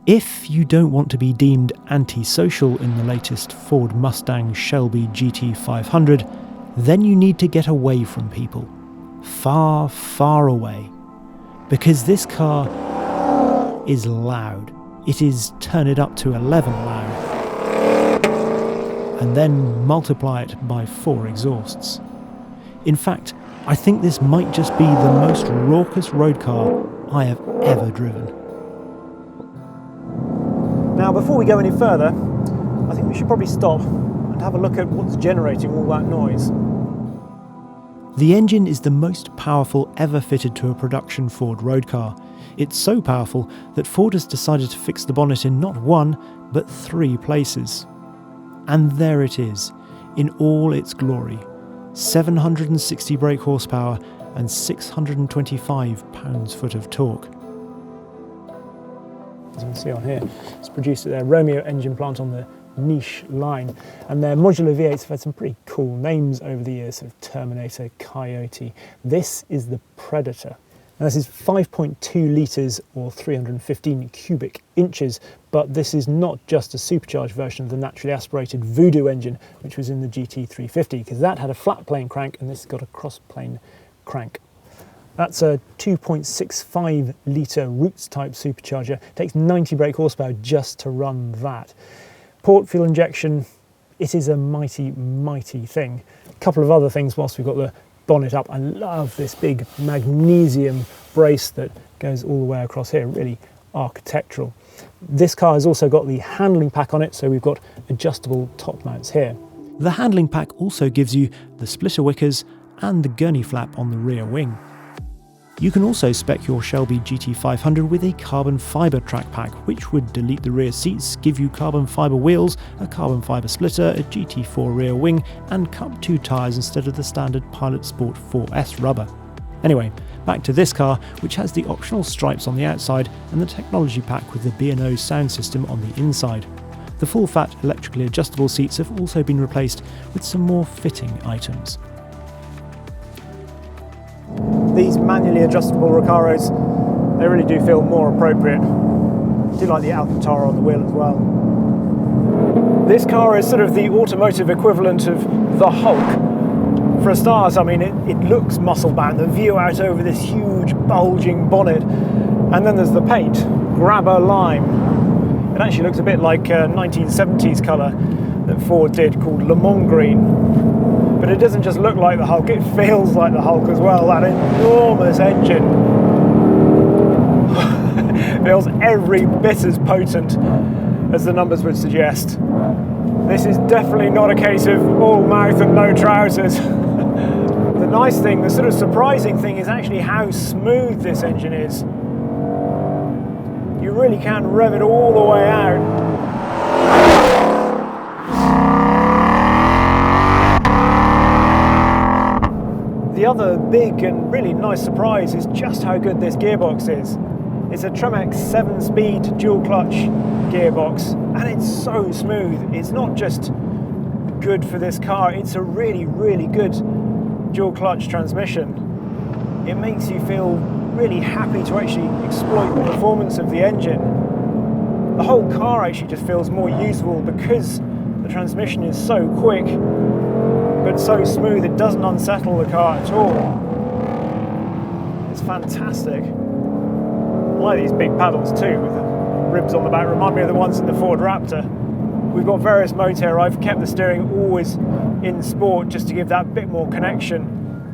If you don't want to be deemed antisocial in the latest Ford Mustang Shelby GT500, then you need to get away from people. Far, far away. Because this car is loud. It is turn it up to 11 loud. And then multiply it by 4 exhausts. In fact, I think this might just be the most raucous road car I have ever driven. Now, before we go any further, I think we should probably stop and have a look at what's generating all that noise. The engine is the most powerful ever fitted to a production Ford road car. It's so powerful that Ford has decided to fix the bonnet in not 1, but 3 places. And there it is, in all its glory. 760 brake horsepower and 625 pounds-foot of torque. As you can see on here, it's produced at their Romeo engine plant on the niche line, and their modular V8s have had some pretty cool names over the years, sort of Terminator, Coyote. This is the Predator. Now, this is 5.2 litres or 315 cubic inches, but this is not just a supercharged version of the naturally aspirated Voodoo engine, which was in the GT350, because that had a flat plane crank and this has got a cross plane crank. That's a 2.65 litre Roots type supercharger. It takes 90 brake horsepower just to run that. Port fuel injection, it is a mighty, mighty thing. A couple of other things whilst we've got the bonnet up. I love this big magnesium brace that goes all the way across here, really architectural. This car has also got the handling pack on it, so we've got adjustable top mounts here. The handling pack also gives you the splitter wickers and the gurney flap on the rear wing. You can also spec your Shelby GT500 with a carbon fibre track pack, which would delete the rear seats, give you carbon fibre wheels, a carbon fibre splitter, a GT4 rear wing, and Cup 2 tyres instead of the standard Pilot Sport 4S rubber. Anyway, back to this car, which has the optional stripes on the outside and the technology pack with the B&O sound system on the inside. The full-fat electrically adjustable seats have also been replaced with some more fitting items. These manually adjustable Recaros, they really do feel more appropriate. I do like the Alcantara on the wheel as well. This car is sort of the automotive equivalent of the Hulk. For a start, I mean, it looks muscle-bound, the view out over this huge bulging bonnet. And then there's the paint, Grabber Lime. It actually looks a bit like a 1970s colour that Ford did called Le Mans Green. But it doesn't just look like the Hulk, it feels like the Hulk as well. That enormous engine feels every bit as potent as the numbers would suggest. This is definitely not a case of all mouth and no trousers. The nice thing, the sort of surprising thing, is actually how smooth this engine is. You really can rev it all the way out. The other big and really nice surprise is just how good this gearbox is. It's a Tremex 7-speed dual-clutch gearbox, and it's so smooth. It's not just good for this car, it's a really, really good dual-clutch transmission. It makes you feel really happy to actually exploit the performance of the engine. The whole car actually just feels more usable because the transmission is so quick, but so smooth it doesn't unsettle the car at all. It's fantastic. I like these big paddles too, with the ribs on the back. Remind me of the ones in the Ford Raptor. We've got various modes here. I've kept the steering always in sport just to give that bit more connection.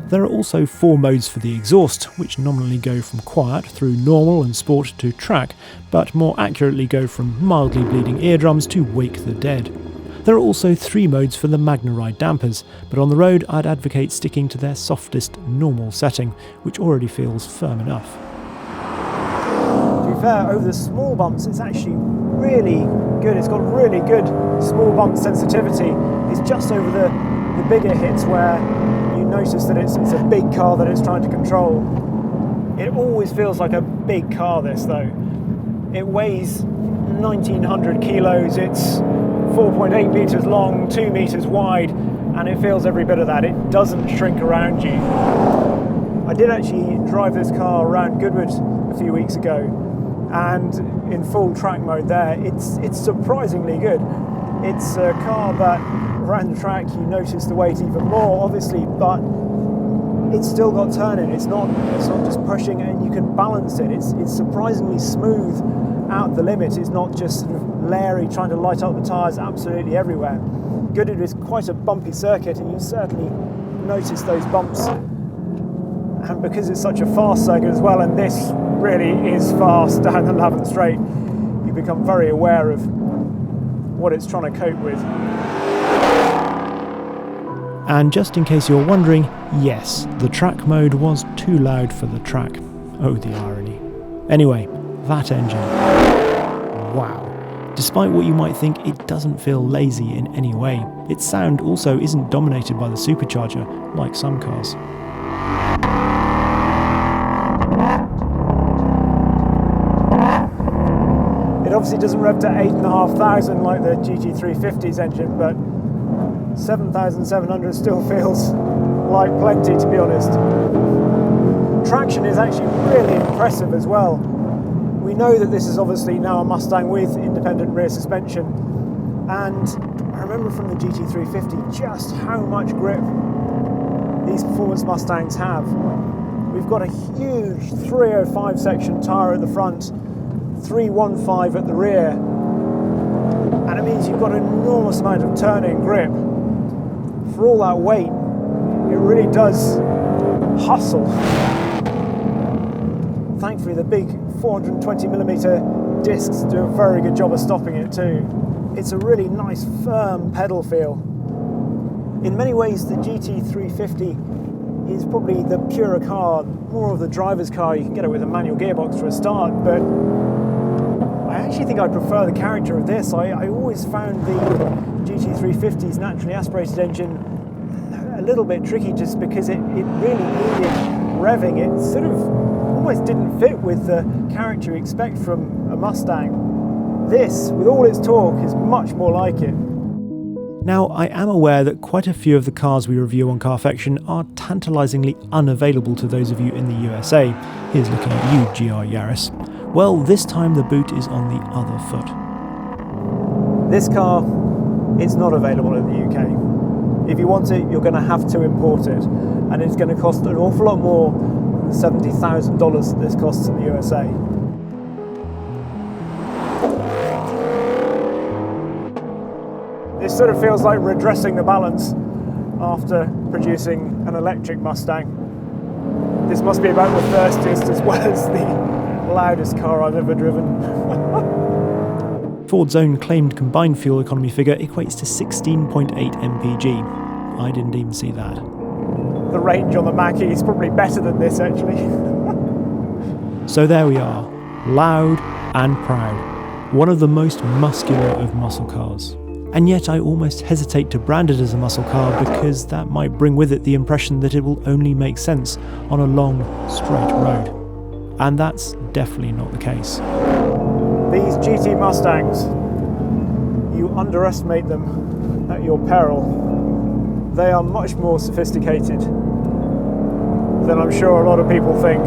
There are also 4 modes for the exhaust, which nominally go from quiet through normal and sport to track, but more accurately go from mildly bleeding eardrums to wake the dead. There are also 3 modes for the Magna-Ride dampers, but on the road I'd advocate sticking to their softest normal setting, which already feels firm enough. To be fair, over the small bumps it's actually really good. It's got really good small bump sensitivity. It's just over the bigger hits where you notice that it's a big car that it's trying to control. It always feels like a big car, this though. It weighs 1900 kilos, it's 4.8 metres long, 2 metres wide, and it feels every bit of that. It doesn't shrink around you. I did actually drive this car around Goodwood a few weeks ago, and in full track mode there, it's surprisingly good. It's a car that around the track you notice the weight even more, obviously, but it's still got turning. It's not just pushing, and you can balance it. It's surprisingly smooth out the limit. It's not just sort of leery trying to light up the tyres absolutely everywhere. Good, it is quite a bumpy circuit, and you certainly notice those bumps. And because it's such a fast circuit as well, and this really is fast down the 11th straight, you become very aware of what it's trying to cope with. And just in case you're wondering, yes, the track mode was too loud for the track. Oh, the irony. Anyway, that engine. Wow. Despite what you might think, it doesn't feel lazy in any way. Its sound also isn't dominated by the supercharger, like some cars. It obviously doesn't rev to 8,500 like the GT350's engine, but 7,700 still feels like plenty, to be honest. Traction is actually really impressive as well. We know that this is obviously now a Mustang with independent rear suspension, and I remember from the GT350 just how much grip these performance Mustangs have. We've got a huge 305 section tyre at the front, 315 at the rear, and it means you've got an enormous amount of turning grip. For all that weight, it really does hustle. Thankfully, the big 420mm discs do a very good job of stopping it too. It's a really nice, firm pedal feel. In many ways, the GT350 is probably the purer car, more of the driver's car. You can get it with a manual gearbox for a start, but I actually think I prefer the character of this. I always found the GT350's naturally aspirated engine a little bit tricky, just because it really needed revving. It sort of almost didn't fit with the character you expect from a Mustang. This, with all its torque, is much more like it. Now, I am aware that quite a few of the cars we review on Carfection are tantalisingly unavailable to those of you in the USA. Here's looking at you, GR Yaris. Well, this time the boot is on the other foot. This car is not available in the UK. If you want it, you're going to have to import it, and it's going to cost an awful lot more than $70,000 this costs in the USA. This sort of feels like redressing the balance after producing an electric Mustang. This must be about the thirstiest as well as the loudest car I've ever driven. Ford's own claimed combined fuel economy figure equates to 16.8 mpg. I didn't even see that. The range on the Mackie is probably better than this, actually. So there we are, loud and proud. One of the most muscular of muscle cars. And yet I almost hesitate to brand it as a muscle car, because that might bring with it the impression that it will only make sense on a long, straight road. And that's definitely not the case. These GT Mustangs, you underestimate them at your peril. They are much more sophisticated than I'm sure a lot of people think.